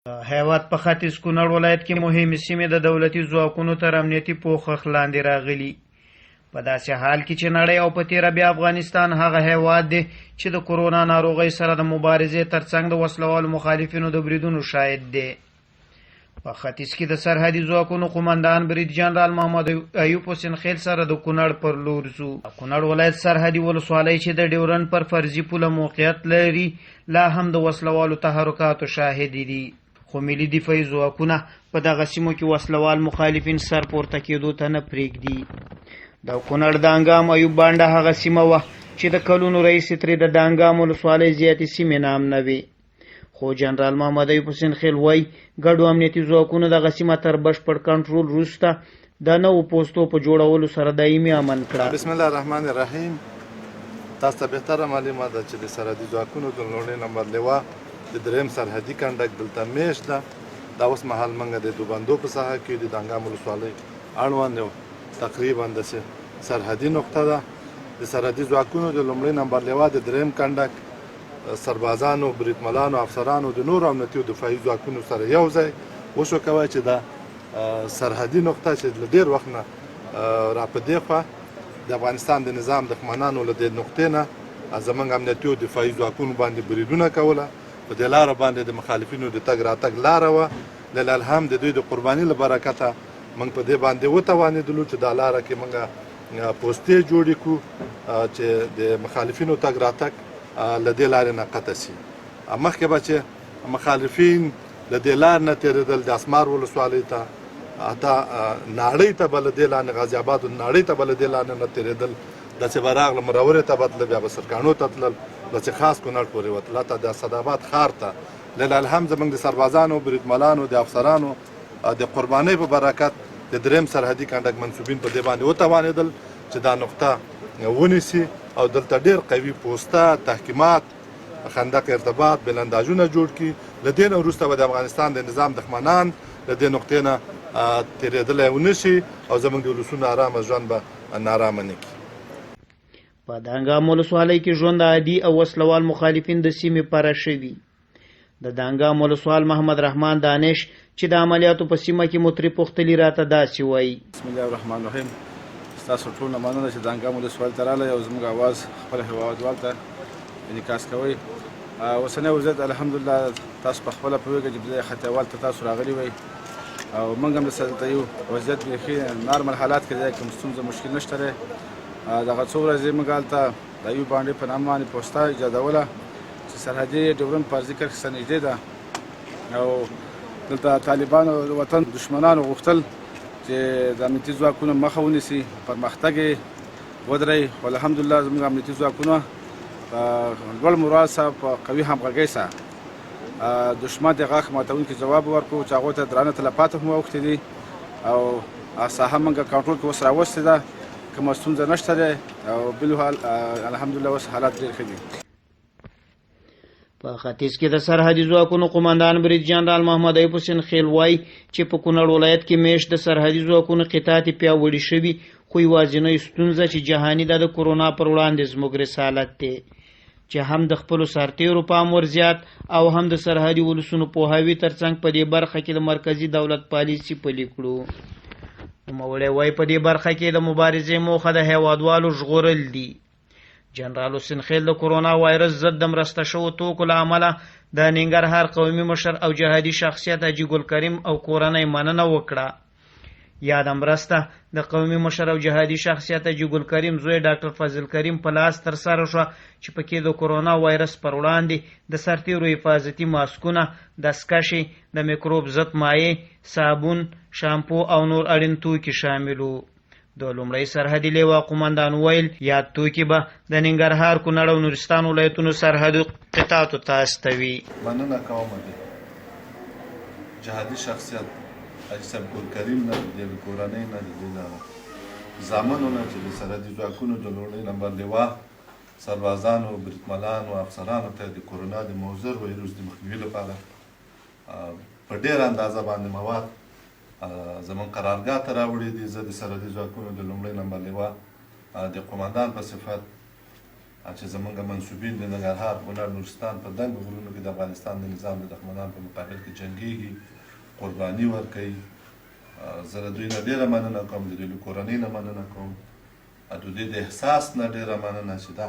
هیواد په ختیځ کونړ ولایت کې مهمې سیمې د دولتي ځواکونو تر امنیتي پوښښ لاندې راغلي. په داسې حال کې چې نړۍ او په تیره بیا افغانستان هغه هیواد دی چې د کرونا ناروغۍ سره د مبارزې ترڅنګ د وسلوالو مخالفینو د بریدونو شاهد دی. په ختیځ کې د سرحدي ځواکونو قومندان برید جنرال محمد ایوب حسین خیل سره د کونړ پر لور ځو. کونړ ولایت سرحدي ولسوالۍ چې د ډیورنډ پر فرضي پوله موقعیت لري لا هم د وسلوالو تحرکاتو شاهد دي، خو ملي دفاعي ځواکونه په دغه سیمو کې وسلوال مخالفین سر پورته کېدو ته نه پرېږدي. د کونړ د انګام ایوب بانډه هغه سیمه وه چې د کلونو راهیسې ترې د انګام ولسوالۍ زیاتې سیمې نام نه وې، خو جنرال محمد ایوب حسین خیل وایي ګډو امنیتي ځواکونو دغه سیمه تر بشپړ کنټرول وروسته د نوو پوستو په جوړولو سره دایمي امن کړه. بسم الله الرحمن الرحیم. تاسو ته بهتره معلومه ده چې د سرحدي ځواکونو د لومړي نمبر لوا د دریم سرحدي کنډک دلته میشت ده. دا اوس مهال موږ د دوبندو په ساحه کې د انګام ولسوالۍ اړوند یو تقریبا د سرحدي نقطه ده. د سرحدي ځواکونو د لومړي نمبر لوا د دریم کنډک سربازانو، بریدملانو، افسرانو د نورو امنیتي او دفاعي ځواکونو سره یو ځای وشوکوه چې دا سرحدي نقطه چې له ډېر وخت نه را په دې خوا د افغانستان د نظام دښمنانو له دې نقطې نه زموږ امنیتي او دفاعي ځواکونو باندې بریدونه کوله. په دې لاره باندې د مخالفینو د تګ راتګ لاره وه. للالهم د دوی د قرباني له برکته موږ په دې باندې وتوانېدلو چې دا لاره کې موږ پوستې جوړې کړو چې د مخالفینو تګ راتګ له دې لارې نه قطع شي. مخکې به چې مخالفین له دې لارې نه تېرېدل د اسمار ولسوالۍ ته، حتی ناړۍ ته به له دې لارې غازي آباد ناړۍ ته به له دې لارې نه تېرېدل. داسې به راغله مرورې ته به تلل، بیا به سرکاڼو ته تلل، داسې خاص کونړ پورې وتل، حتی د اسداباد ښار ته. للالهم زموږ د سربازانو، بریدملانو، د افسرانو د قربانۍ په برکت د دریم سرحدي کنډک منصوبین په دې باندې وتوانېدل چې دا نقطه ونیسي او دلته ډېر قوي پوسته، تحکیمات، خندق ارتباط، بلنداژونه جوړ کړي. له دې نه وروسته به د افغانستان د نظام دښمنان له دې نقطې نه تېرېدلی ونه شي او زموږ د ولسونو ارامه ژوند به نارامه نه کړي. په دانګام ولسوالۍ کې ژوند عادي او وسلوال مخالفین د سیمې پره شوي. د دانګام ولسوال محمد رحمان دانش چې د عملیاتو په سیمه کې مو ترې پوښتلي راته داسې وایي. بسم الله الرحمن الرحیم. ستاسو ټول نه مننه چې د انګام ولسوالۍ ته راغلی او زموږ اواز خپل هېوادوال ته انعکاس کوئ. اوسنی وضعیت الحمدلله تاسو په خپله پوهېږئ چې بدايه ختیوال ته تاسو راغلي وئ او موږ هم دلته یو وضعیت بیخي نارمل حالات کې دی، کوم ستونزه مشکل نشته دی. دغه څو ورځې موږ هلته د ایوب بانډې په نامه باندې پوسته ایجادوله چې سرحدي ډیورنډ په ارضي کرښې سره نږدې ده او دلته طالبانو د وطن دښمنانو غوښتل چې د امنیتي ځواکونو مخه ونیسي، پرمختګ یې ودروي، خو الحمدلله زموږ امنیتي ځواکونه په لوړ مورال سره په قوي همغږۍ سره دښمن د غاښ ماتونکي ځواب ورکړو چې هغوی ته درانه تلفات هم واوښتي دي او ساحه موږ کنټرول کې اوس راوستې ده، کومه ستونزه نشته دی او بالحال الحمدلله اوس حالات ډېر ښه دي. په ختیځ کې د سرحدي ځواکونو قومندان برید جنرال محمد ایوب حسین خیل وایي چې په کونړ ولایت کې میشت د سرحدي ځواکونو قطعات پیاوړي شوي، خو یوازینۍ ستونزه چې جهاني ده د کرونا پر وړاندې زموږ رسالت دی چې هم د خپلو سرتېرو پام ور زیات او هم د سرحدي ولسونو پوهاوي ترڅنګ په دې برخه کې د مرکزي دولت پالیسي پلي کړو. نوموړی وایي په دې برخه کې د مبارزې موخه د هیوادوالو ژغورل دي. جنرال حسین خیل د کرونا وایرس ضد د مرسته شوو توکو له امله د ننګرهار قومي مشر او جهادي شخصیت حاجي ګل کریم او کورنۍ مننه وکړه. یاده مرسته د قومي مشر او جهادي شخصیت حاجي ګل کریم زوی ډاکټر فضل کریم په لاس ترسره شوه چې پکې د کرونا وایرس پر وړاندې د سرتېرو حفاظتي ماسکونه، دستکشې، د میکروب ضد مایع، صابون، شامپو او نور اړین توکي شامل وو. د لومړی سرحدي لیوا قومندان ویل یاد توکي به د ننګرهار، کونړ او نورستان ولایتونو سرحدي قطعاتو ته استوي. مننه کوم د جهادي شخصیت حاجي صاحب ګل کریم نه، د کورنۍ نه، د زامنو نه چې د سرحدي ځواکونو د لومړي نمبر لیوا سربازانو، بریدملانو، افسرانو ته د کرونا د موضوع ویروس د مخنیوي لپاره په ډېره اندازه باندې مواد زمون قرارګاه ته راوړي دي. زه د سرحدي ځواکونو د لومړي نمبر لیوا د قومندان په صفت چې زمونږ منصوبین د ننګرهار کونړ نورستان په دنګو غرونو کې د افغانستان د نظام د دښمنانو په مقابل کې جنګیږي قرباني ورکوي زه د دوی نه ډېره مننه کوم د دوی له کورنۍ نه مننه کوم د دوی د احساس نه ډېره مننه چې دا